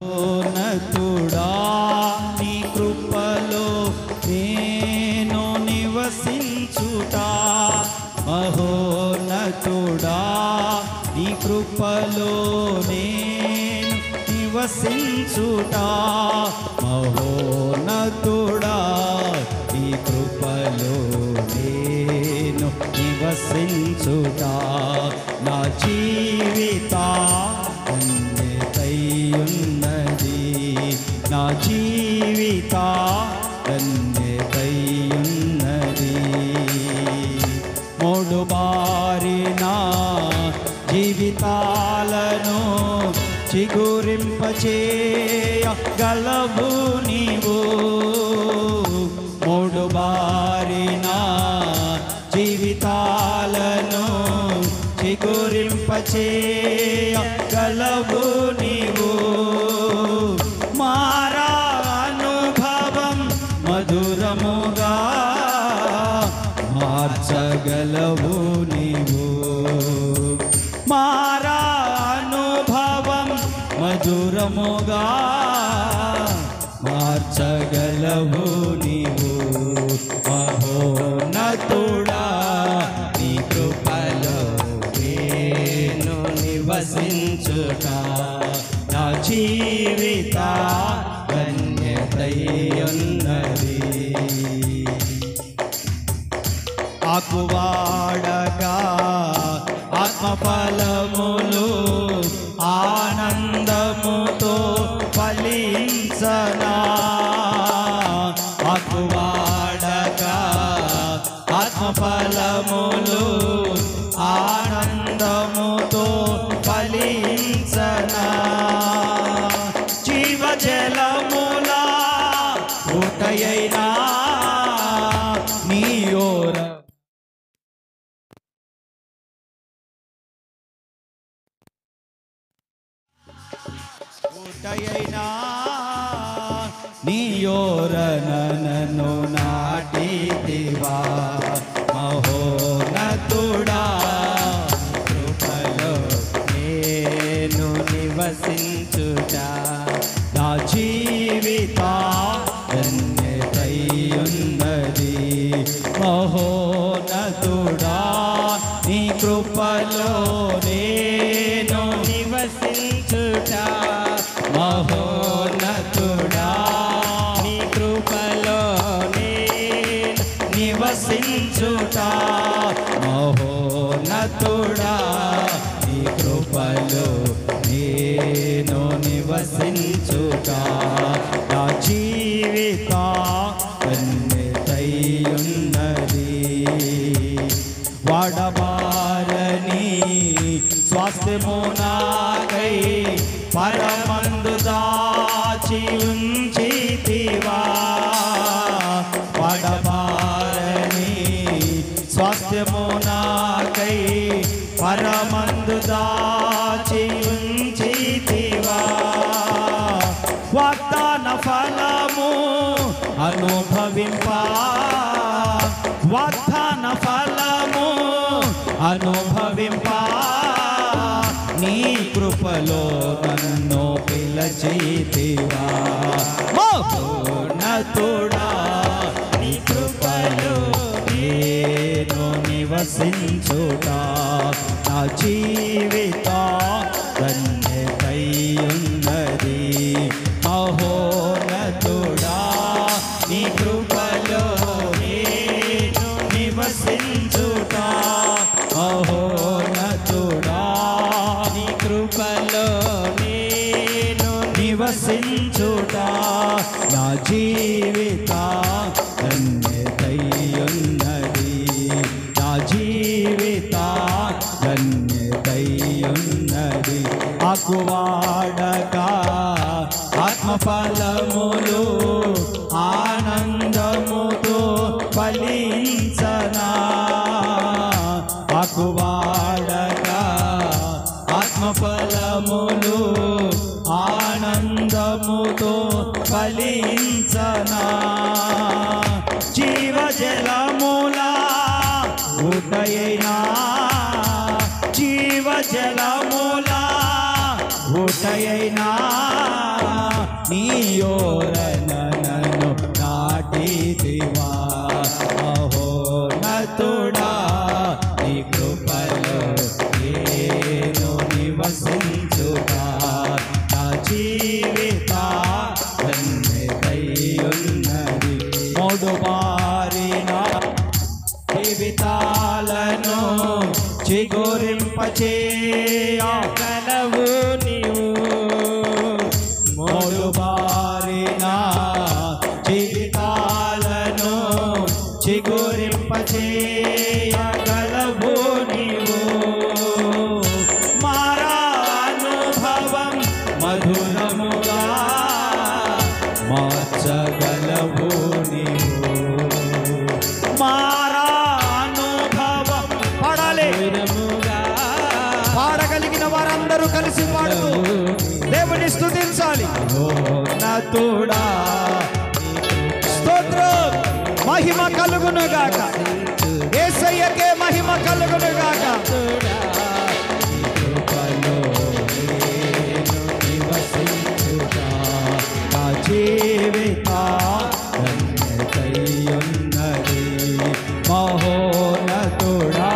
మహోన్నతుడా నీ కృపలో నేను నివసించుట, మహోన్నతుడా నీ కృపలో నేను నివసించుట, మహోన్నతుడా నీ కృపలో నేను నివసించుట, నా జీవిత ధన్యతయున్నది, నా జీవిత ధన్యతయున్నది. మూడు బారిన జీవితాలను చిగురింపచేయగలవు నీవు, మూడు బారిన జీవితాలను చిగురింపచేయగలవు నీవు, మారా అనుభవం మధురముగా మార్చగలవు నీవు, మారా అనుభవం మధురముగా మార్చగలవు నీవు, మహోన్నతుడా నీ కృపలో నేను నివసించుట, నా జీవిత ధన్యతయున్నది. ఆకువాడగా ఆత్మఫలములు ఆనందముతో ఫలించనా, ఆకువాడగా ఆత్మఫలములు ఆనందముతో ఫలించనా, జీవజలముల ఊటయైనా నీ ఓర ఊటయైనా నీ ఓరనను నాటితివా, మహోన్నతుడా కృపలో నేను నివసించుట, నా జీవిత ధన్యతయున్నది, మహోన్నతుడా నీ కృపలో నేను నివసించుట, మహోన్నతుడా నీ కృపలో నేను నివసించుట, మహోన్నతుడా నీ కృపలో నేను నివసించుట, నా జీవిత ధన్యతయున్నది. వాడబారని స్వాస్థ్యము నాకై పరమందు దాచి ఉంచితివా, వాడబారని స్వాస్థ్యము నాకై పరమందు దాచి ఉంచితివా, వాగ్దాన ఫలము అనుభవింప, వాగ్దాన ఫలము అనుభవింప, నీ కృపలో నన్ను పిలచితివా, మహోన్నతుడా నీ కృపలో నేను నివసించుట, నా జీవిత ధన్యతయున్నది, మహోన్నతుడా నీ కృపలో నేను నివసించుట, మహోన్నతుడా నీ కృపలో నేను నివసించుట, నా జీవిత ధన్యతయున్నది, నా జీవిత ధన్యతయున్నది. ఆకువాడగా ఆత్మఫలములు ఆనందముతో ఫలించనా, ఆకువాడగా ఆత్మఫలములు ఆనందముతో ఫలించనా, జీవజలముల ఊటయైనా, జీవజలముల ఊటయైనా నీయోరన నన్ను నాటితివా మహోన్నతుడా నీ కృపలో నేను నివసించుగా నా జీవిత ధన్యతయున్నది మూడు బారిన జీవితాలను చిగురింపచేయగలవు నీవు మూడు బారిన జీవితాలను చిగురింపచేయగలవు నీవు మారానుభవం మధురముగా మార్చగలవు నీవు మారానుభవం పాడాలి పాడగలిగిన వారందరూ కలిసి పాడుతూ దేవుని స్తుతించాలి నతుడా స్తోత్రం మహిమ కలుగును గాక యేసయ్యకే మహిమ కలుగును గాక నా జీవిత ధన్యతయున్నది మహోన్నతుడా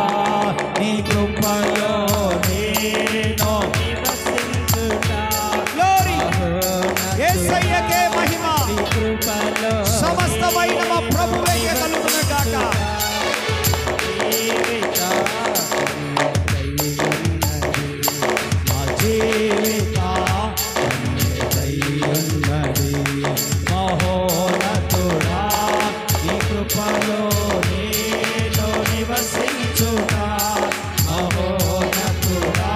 నీ కృపలో నేను నివసించుటా గ్లోరీ యేసయ్యకే మహిమ సమస్తమైన మా ప్రభువే కలుగును గాక నా జీవిత ధన్యతయున్నది మహోన్నతుడా నీ కృపలో నేను నివసించుటా మహోన్నతుడా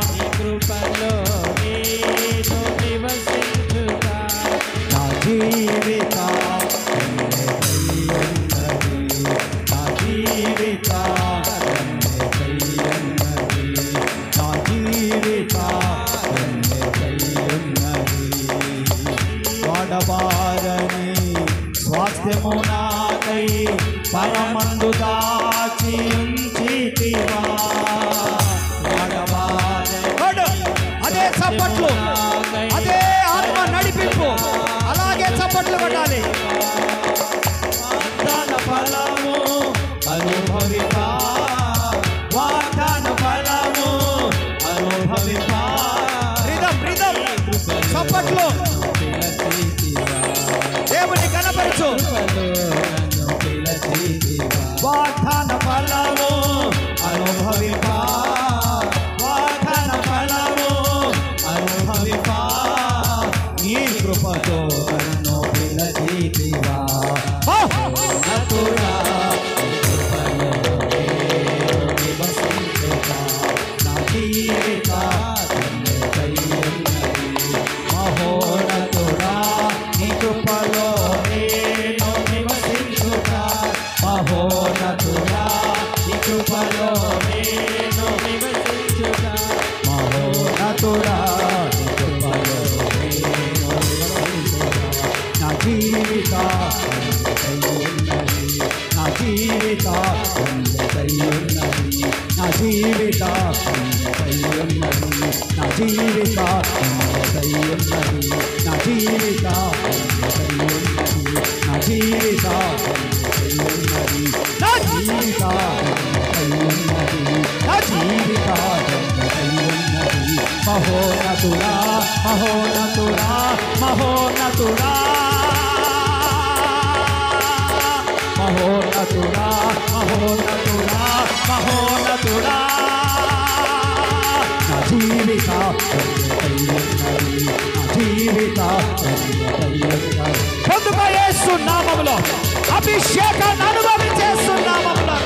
నీ కృపలో నేను నివసించుటా నా జీవిత ధన్యతయున్నది నా జీవిత ధన్యతయున్నది నా జీవిత ధన్యతయున్నది వాడబారని స్వాస్థ్యము నాకై పరమందు దాచి ఉంచితివా అదే చప్పట్లు అదే ఆత్మ నడిపింపు అలాగే చప్పట్లు కొట్టాలి వాగ్దాన ఫలము అనుభవిపా వాగ్దాన ఫలము అనుభవిపా రిధం చప్పట్లు దేవుని కనపరచు వాగ్దాన ఫలము అనుభవిపా వాగ్దాన ఫలము అనుభవిపా నీ కృపతో నన్ను పిలచితివా నతుడా నివసించుగా నా జీవిత మహోన్నతుడా నీ కృపలో నేను నివసించుగా మహోన్నతుడా నీ కృపలో నేను నివసించుగా మహోన్నతుడా నీ కృపలో నేను నివసించుగా నా జీవిత నా జీవిత నా జీవిత నా జీవిత నా జీవిత నా జీవిత నా జీవిత నా జీవిత మహోన్నతుడా మహోన్నతుడా మహోన్నతుడా మహోన్నతుడా మహోన్నతుడా మహోన్నతుడా నా జీవిత నా జీవిత పొందుకో యేసు నామములో అభిషేకాన్ని అనుభవించే యేసు నామములో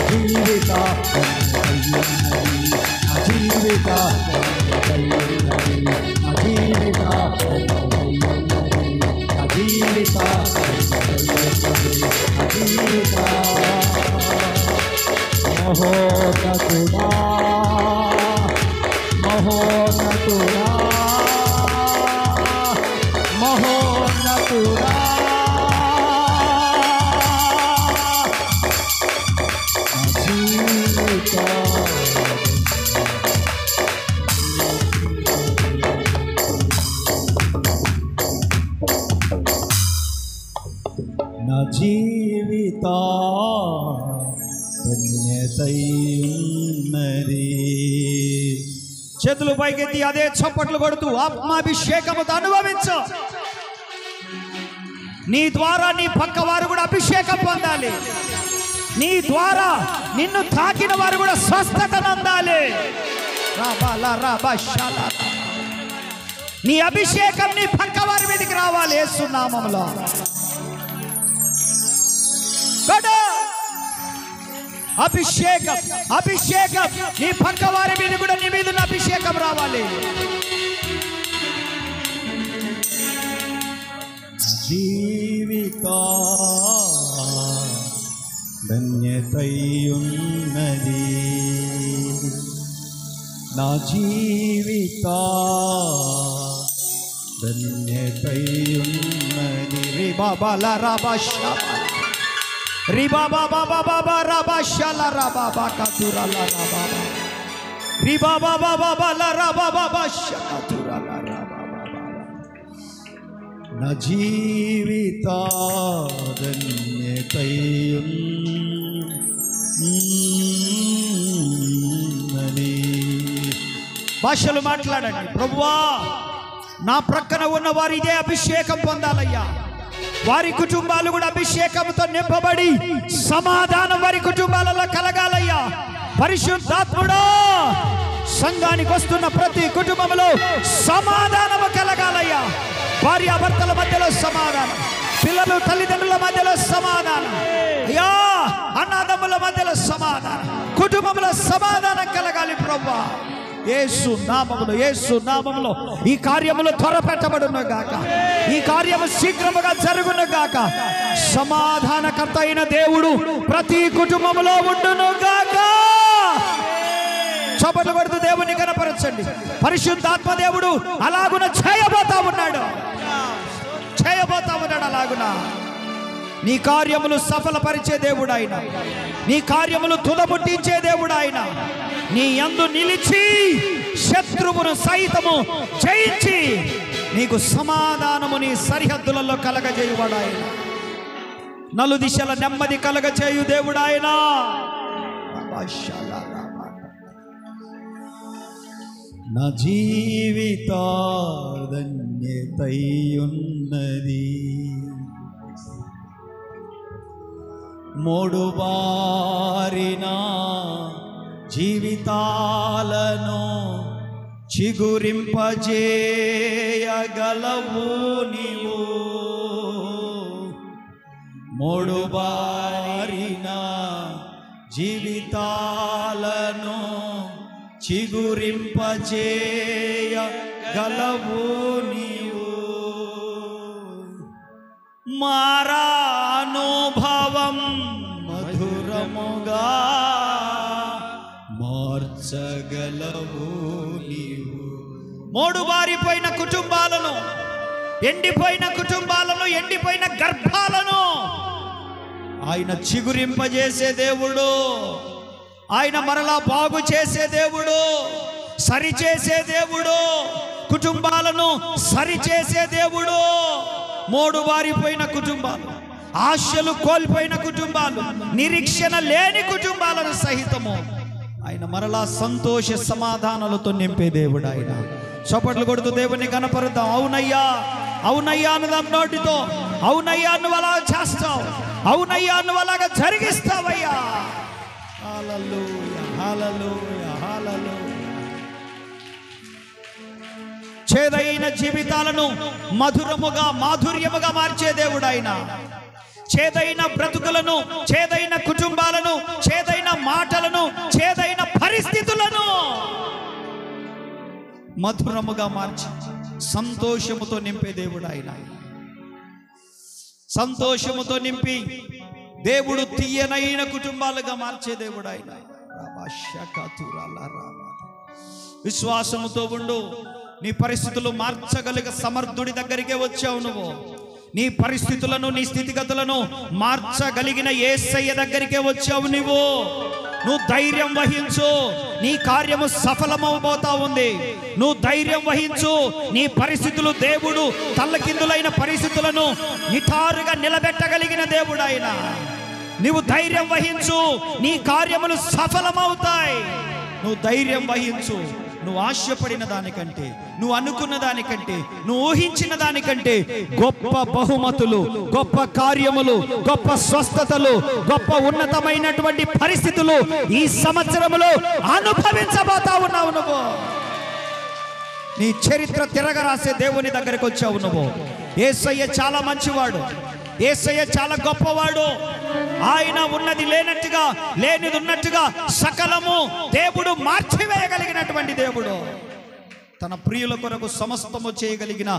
జీవిత జీవిత జీవిత జీవిత జీవిత మహోన్నతుడా మహోన్నతుడా మహోన్నతుడా జీవిత ధన్యతయున్నది. చేతులు పైకెత్తి అదే చప్పట్లు కొడుతూ ఆత్మాభిషేకముతో అనుభవించు. నీ ద్వారా నీ పక్క వారు కూడా అభిషేకం పొందాలి. నీ ద్వారా నిన్ను తాకిన వారు కూడా స్వస్థత పొందాలి. నీ అభిషేకం నీ పక్క వారి మీదకి రావాలి యేసు నామములో. అభిషేకం అభిషేకం నీ పక్క వారి మీద కూడా నీ మీద అభిషేకం రావాలి. జీవిత ధన్యతయున్నది, నా జీవిత ధన్యతయున్నది. రి బాబా లా రాబా షా రి బాబా బాబా బాబా రాబా షా లా రాబా కాతురా లా రాబా రి బాబా బాబా లా రాబా బాబా షా కాతురా లా రాబా. నా జీవిత ధన్యతయున్నది. భాషలు మాట్లాడండి. ప్రభువా, నా ప్రక్కన ఉన్న వారి ఇదే అభిషేకం పొందాలయ్యా. వారి కుటుంబాలు కూడా అభిషేకంతో నింపబడి సమాధానం వారి కుటుంబాలలో కలగాలయ్యా. పరిశుద్ధాత్ముడా, సంఘానికి వస్తున్న ప్రతి కుటుంబంలో సమాధానము కలగాలయ్యా. భార్యాభర్తల మధ్యలో సమాధానం, పిల్లలు తల్లిదండ్రుల మధ్యలో సమాధానం, అయ్యా అన్నదమ్ముల మధ్యలో సమాధానం, కుటుంబంలో సమాధానం కలగాలి. ప్రభువా, యేసు నామములో యేసు నామములో ఈ కార్యములు త్వరపెట్టబడును గాక. ఈ కార్యము శీఘ్రముగా జరుగును గాక. సమాధానకర్త అయిన దేవుడు ప్రతి కుటుంబంలో ఉండును గాక. చప్పట్లు కొడుతూ దేవుని కనపరచండి. పరిశుద్ధాత్మ దేవుడు అలాగున చేయబోతా ఉన్నాడు, చేయబోతా ఉన్నాడు. అలాగున నీ కార్యములు సఫలపరిచే దేవుడు ఆయన. నీ కార్యములు తుదముట్టించే దేవుడు ఆయన. నీ యందు నిలిచి శత్రువును సైతము జయించి నీకు సమాధానము నీ సరిహద్దులలో కలగజేయువాడు ఆయన. నలు దిశల నెమ్మది కలగజేయు దేవుడు ఆయన. నా జీవిత ధన్యతయున్నది. మూడు బారిన జీవితాలను చిగురింపజేయగలవు నీవు. మూడు బారిన జీవితాలను చిగురింపజేయగలవు నీవు. మారానుభవం మధురముగా మార్చగలవు నీవు. మూడు బారిపోయిన కుటుంబాలను, ఎండిపోయిన కుటుంబాలను, ఎండిపోయిన గర్భాలను ఆయన చిగురింపజేసే దేవుడు. ఆయన మరలా బాగు చేసే దేవుడు, సరిచేసే దేవుడు, కుటుంబాలను సరిచేసే దేవుడు. మూడు బారిపోయిన కుటుంబాలు, ఆశలు కోల్పోయిన కుటుంబాలు, నిరీక్షణ లేని కుటుంబాలను సహితము ఆయన మరలా సంతోష సమాధానాలతో నింపే దేవుడు ఆయన. చప్పట్లు కొడుతూ దేవుని కనపరుద్దాం. అవునయ్యా, అవునయ్యా అనుదాం నోటితో. అవునయ్యా నువ్వు అలా చేస్తావు, అవునయ్యా నువ్వు అలాగా జరిగిస్తావయ్యా. హల్లెలూయా, హల్లెలూయా, హల్లెలూయా. చేదైన జీవితాలను మధురముగా మాధుర్యముగా మార్చే దేవుడు ఆయన. చేదైన బ్రతుకులను, చేదైన కుటుంబాలను, చేదైన మాటలను, చేదైన పరిస్థితులను మధురముగా మార్చి సంతోషముతో నింపే దేవుడు ఆయన. సంతోషముతో నింపి దేవుడు తీయనైన కుటుంబాలుగా మార్చే దేవుడు ఆయన. విశ్వాసముతో ఉండు. నీ పరిస్థితులు మార్చగలిగ సమర్థుడి దగ్గరికే వచ్చావు నువ్వు. నీ పరిస్థితులను, నీ స్థితిగతులను మార్చగలిగిన యేసయ్య దగ్గరికే వచ్చావు నువ్వు. నువ్వు ధైర్యం వహించు, నీ కార్యము సఫలమవబోతా ఉంది. నువ్వు ధైర్యం వహించు. నీ పరిస్థితులు, దేవుడు తల్లకిందులైన పరిస్థితులను నిటారుగా నిలబెట్టగలిగిన దేవుడు ఆయన. నువ్వు ధైర్యం వహించు, నీ కార్యములు సఫలమవుతాయి. నువ్వు ధైర్యం వహించు. నువ్వు ఆశపడిన దానికంటే, నువ్వు అనుకున్న దానికంటే, నువ్వు ఊహించిన దానికంటే గొప్ప బహుమతులు, గొప్ప కార్యములు, గొప్ప స్వస్థతలు, గొప్ప ఉన్నతమైనటువంటి పరిస్థితులు ఈ సంవత్సరములో అనుభవించబోతా ఉన్నావు. నువ్వు నీ చరిత్ర తిరగరాసే దేవుని దగ్గరికి వచ్చావు. నువ్వు యేసయ్య చాలా మంచివాడు, యేసయ్య చాలా గొప్పవాడు. ఆయన ఉన్నది లేనట్టుగా, లేనిది ఉన్నట్టుగా సకలము దేవుడు మార్చివేయగలిగినటువంటి దేవుడు. తన ప్రియుల కొరకు సమస్తము చేయగలిగిన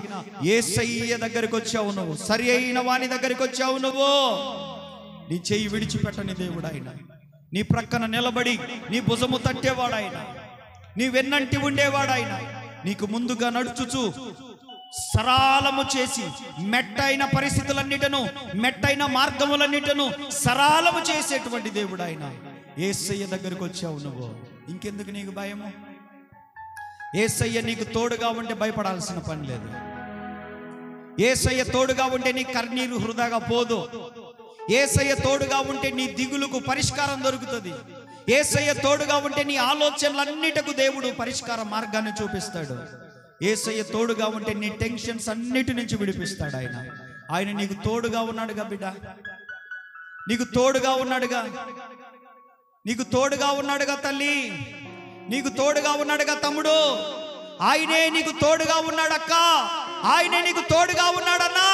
యేసయ్య దగ్గరికి వచ్చావు నువ్వు. సరి అయిన వాని దగ్గరికి వచ్చావు నువ్వు. నీ చెయ్యి విడిచిపెట్టని దేవుడు ఆయన. నీ ప్రక్కన నిలబడి నీ భుజము తట్టేవాడు ఆయన. నీ వెన్నంటి ఉండేవాడు ఆయన. నీకు ముందుగా నడుచుచు సరాలము చేసి మెట్టైన పరిస్థితులన్నిటను, మెట్టైన మార్గములన్నిటను సరాలము చేసేటువంటి దేవుడు ఆయన. యేసయ్య దగ్గరికి వచ్చావు నువ్వు. ఇంకెందుకు నీకు భయము? యేసయ్య నీకు తోడుగా ఉంటే భయపడాల్సిన పని లేదు. యేసయ్య తోడుగా ఉంటే నీ కన్నీరు వృధాగా పోదు. యేసయ్య తోడుగా ఉంటే నీ దిగులుకు పరిష్కారం దొరుకుతుంది. యేసయ్య తోడుగా ఉంటే నీ ఆలోచనలన్నిటకు దేవుడు పరిష్కార మార్గాన్ని చూపిస్తాడు. యేసయ్య తోడుగా ఉంటే నీ టెన్షన్స్ అన్నిటి నుంచి విడిపిస్తాడు ఆయన. ఆయన నీకు తోడుగా ఉన్నాడుగా బిడ్డ, నీకు తోడుగా ఉన్నాడుగా, నీకు తోడుగా ఉన్నాడుగా తల్లి, నీకు తోడుగా ఉన్నాడుగా తమ్ముడు. ఆయనే నీకు తోడుగా ఉన్నాడక్క, ఆయనే నీకు తోడుగా ఉన్నాడన్నా,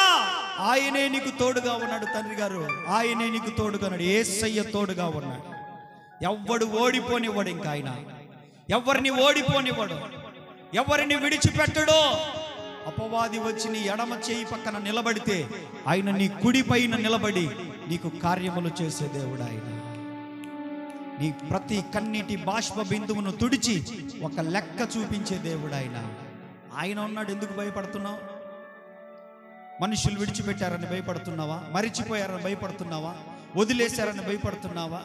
ఆయనే నీకు తోడుగా ఉన్నాడు తండ్రి గారు. ఆయనే నీకు తోడుగా ఉన్నాడు. యేసయ్య తోడుగా ఉన్నాడు. ఎవ్వడు ఓడిపోనివ్వడు. ఇంకా ఆయన ఎవరిని ఓడిపోనివ్వడు, ఎవరిని విడిచిపెట్టడో. అపవాది వచ్చి నీ ఎడమ చేయి పక్కన నిలబడితే ఆయన నీ కుడి పైన నిలబడి నీకు కార్యములు చేసే దేవుడు ఆయన. నీ ప్రతి కన్నీటి బాష్ప బిందువును తుడిచి ఒక లెక్క చూపించే దేవుడు ఆయన. ఆయన ఉన్నాడు. ఎందుకు భయపడుతున్నావు? మనుషులు విడిచిపెట్టారని భయపడుతున్నావా? మరిచిపోయారని భయపడుతున్నావా? వదిలేశారని భయపడుతున్నావా?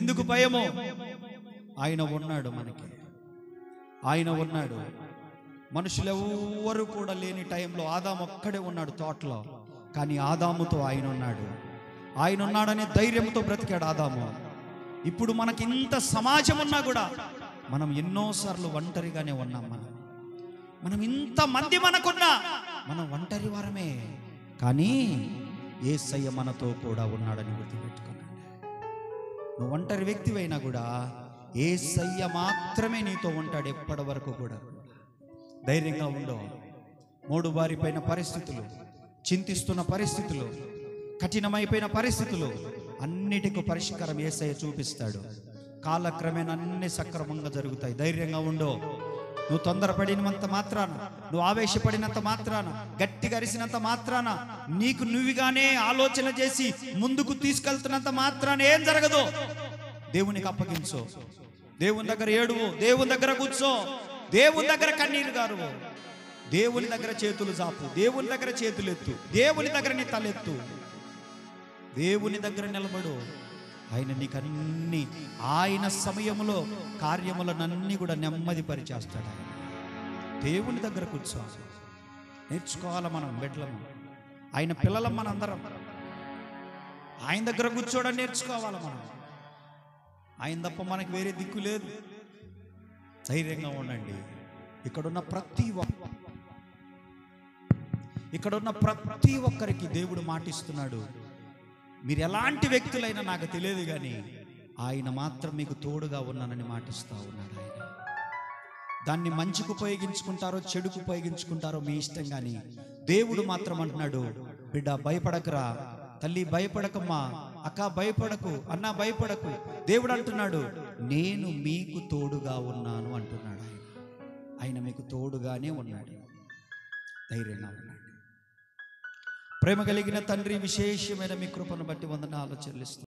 ఎందుకు భయమో? ఆయన ఉన్నాడు మనకి. ఆయన ఉన్నాడు. మనుషులు ఎవ్వరు కూడా లేని టైంలో ఆదాము ఒక్కడే ఉన్నాడు తోటలో. కానీ ఆదాముతో ఆయన ఉన్నాడు. ఆయన ఉన్నాడనే ధైర్యంతో బ్రతికాడు ఆదాము. ఇప్పుడు మనకి ఇంత సమాజం ఉన్నా కూడా మనం ఎన్నోసార్లు ఒంటరిగానే ఉన్నాం. మనం ఇంతమంది మనకున్నా మనం ఒంటరి వారమే. కానీ యేసయ్య మనతో కూడా ఉన్నాడని గుర్తుపెట్టుకున్నాడు. నువ్వు ఒంటరి వ్యక్తివైనా కూడా యేసయ్య మాత్రమే నీతో ఉంటాడు ఎప్పటి వరకు కూడా. ధైర్యంగా ఉండవు. మూడు బారిపోయిన పరిస్థితులు, చింతిస్తున్న పరిస్థితులు, కఠినమైపోయిన పరిస్థితులు అన్నిటికీ పరిష్కారం యేసయ్య చూపిస్తాడు. కాలక్రమేణా అన్ని సక్రమంగా జరుగుతాయి. ధైర్యంగా ఉండో. నువ్వు తొందరపడినంత మాత్రాన, నువ్వు ఆవేశపడినంత మాత్రాన, గట్టిగా అరిసినంత మాత్రాన, నీకు నువ్వుగానే ఆలోచన చేసి ముందుకు తీసుకెళ్తున్నంత మాత్రాన ఏం జరగదు. దేవునికి అప్పగించు, దేవుని దగ్గర ఏడువు, దేవుని దగ్గర కూర్చో, దేవుని దగ్గర కన్నీరు గారువు, దేవుని దగ్గర చేతులు జాపు, దేవుని దగ్గర చేతులు ఎత్తు, దేవుని దగ్గర నీ తలెత్తు, దేవుని దగ్గర నిలబడు. ఆయన నీకు అన్ని ఆయన సమయంలో కార్యములనన్నీ కూడా నెమ్మది పరిచేస్తాడు. ఆయన దేవుని దగ్గర కూర్చో. నేర్చుకోవాలి మనం బిడ్డలము, ఆయన పిల్లలం మన అందరం. ఆయన దగ్గర కూర్చోవడం నేర్చుకోవాలి మనం. ఆయన తప్ప మనకు వేరే దిక్కు లేదు. ధైర్యంగా ఉండండి. ఇక్కడున్న ప్రతి ఒక్కరికి దేవుడు మాటిస్తున్నాడు. మీరు ఎలాంటి వ్యక్తులైనా నాకు తెలియదు, కానీ ఆయన మాత్రం మీకు తోడుగా ఉన్నానని మాటిస్తూ ఉన్నాడు. ఆయన దాన్ని మంచికి ఉపయోగించుకుంటారో చెడుకు ఉపయోగించుకుంటారో మీ ఇష్టం, కానీ దేవుడు మాత్రం అంటున్నాడు, బిడ్డ భయపడకురా, తల్లి భయపడకమ్మా, అక్క భయపడకు, అన్న భయపడకు. దేవుడు అంటున్నాడు, నేను మీకు తోడుగా ఉన్నాను అంటున్నాడు. ఆయన మీకు తోడుగానే ఉన్నాడు. ధైర్యంగా ఉన్నాడు. ప్రేమ కలిగిన తండ్రి, విశేషమైన మీ కృపను బట్టి వందనాలు చెల్లిస్తున్నాను.